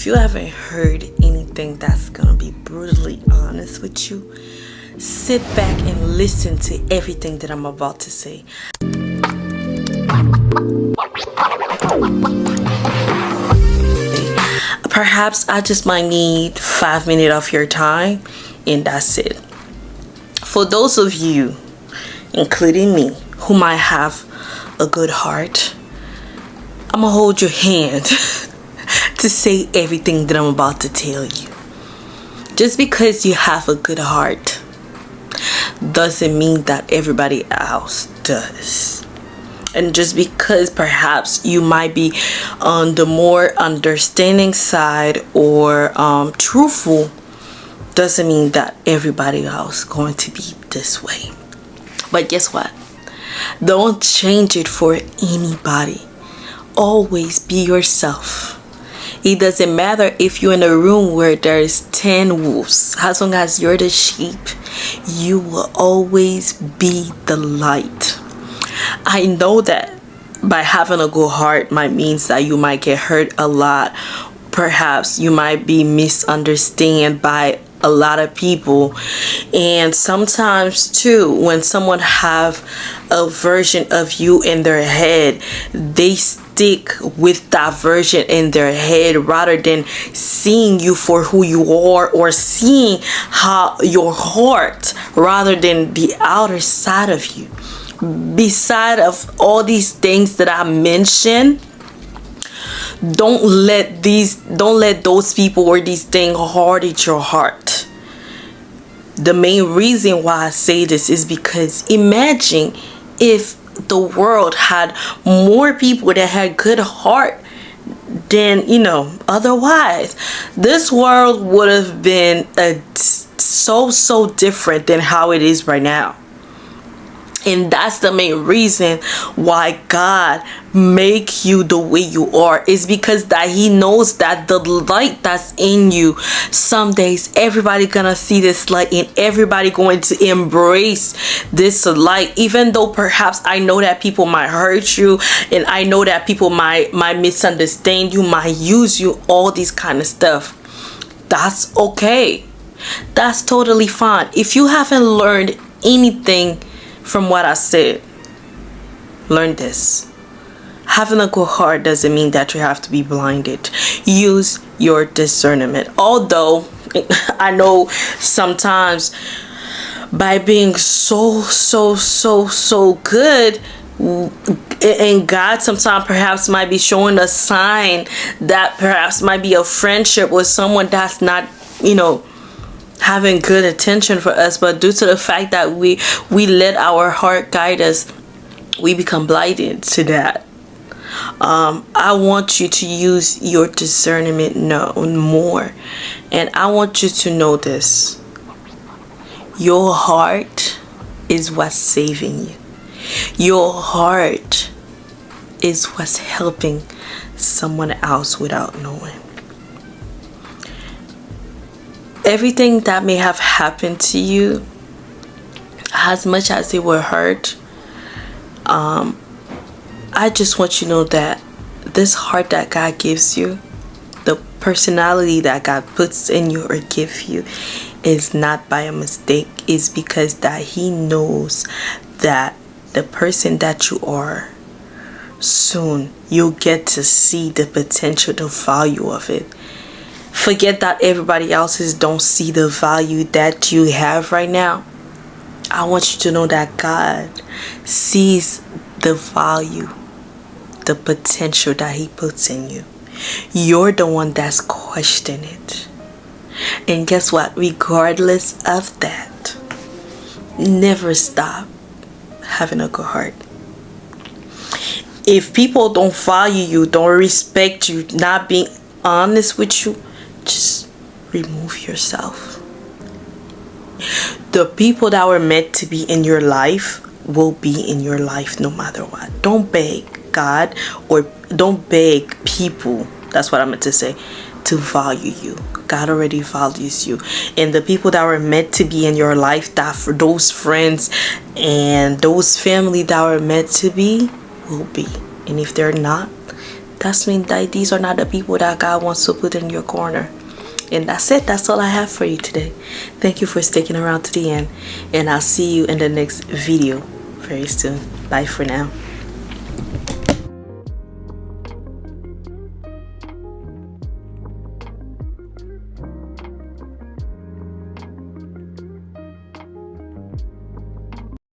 if you haven't heard anything that's gonna be brutally honest with you, sit back and listen to everything that I'm about to say. Perhaps I just might need 5 minutes of your time, and that's it. For those of you, including me, who might have a good heart, I'm gonna hold your hand to say everything that I'm about to tell you. Just because you have a good heart doesn't mean that everybody else does. And just because perhaps you might be on the more understanding side or truthful doesn't mean that everybody else is going to be this way. But guess what? Don't change it for anybody. Always be yourself. It doesn't matter if you're in a room where there's 10 wolves. As long as you're the sheep, you will always be the light. I know that by having a good heart might means that you might get hurt a lot. Perhaps you might be misunderstood by a lot of people, and sometimes too when someone have a version of you in their head, they stick with that version in their head rather than seeing you for who you are, or seeing how your heart rather than the outer side of you. Beside of all these things that I mentioned, don't let those people or these things hurt at your heart. The main reason why I say this is because imagine if the world had more people that had good heart than otherwise. This world would have been so different than how it is right now. And that's the main reason why God make you the way you are, is because that he knows that the light that's in you, some days everybody gonna see this light and everybody going to embrace this light. Even though perhaps I know that people might hurt you, and I know that people might misunderstand you, might use you, all these kind of stuff. That's okay. That's totally fine. If you haven't learned anything from what I said, learn this. Having a good heart doesn't mean that you have to be blinded. Use your discernment. Although I know sometimes by being so good, and God sometimes perhaps might be showing a sign that perhaps might be a friendship with someone that's not having good attention for us, but due to the fact that we let our heart guide us, we become blinded to that. I want you to use your discernment more, and I want you to know this: your heart is what's saving you. Your heart is what's helping someone else without knowing. Everything that may have happened to you, as much as it will hurt, I just want you to know that this heart that God gives you, the personality that God puts in you or gives you, is not by a mistake. It's because that he knows that the person that you are, soon you'll get to see the potential, the value of it. Forget that everybody else's don't see the value that you have right now. I want you to know that God sees the value, the potential that he puts in you. You're the one that's questioning it. And guess what? Regardless of that, never stop having a good heart. If people don't value you, don't respect you, not being honest with you, just remove yourself. The people that were meant to be in your life will be in your life no matter what. Don't beg God, or don't beg people, that's what I meant to say, to value you. God already values you. And the people that were meant to be in your life, that for those friends and those family that were meant to be, will be. And if they're not, That's mean that these are not the people that God wants to put in your corner. And that's it. That's all I have for you today. Thank you for sticking around to the end. And I'll see you in the next video very soon. Bye for now.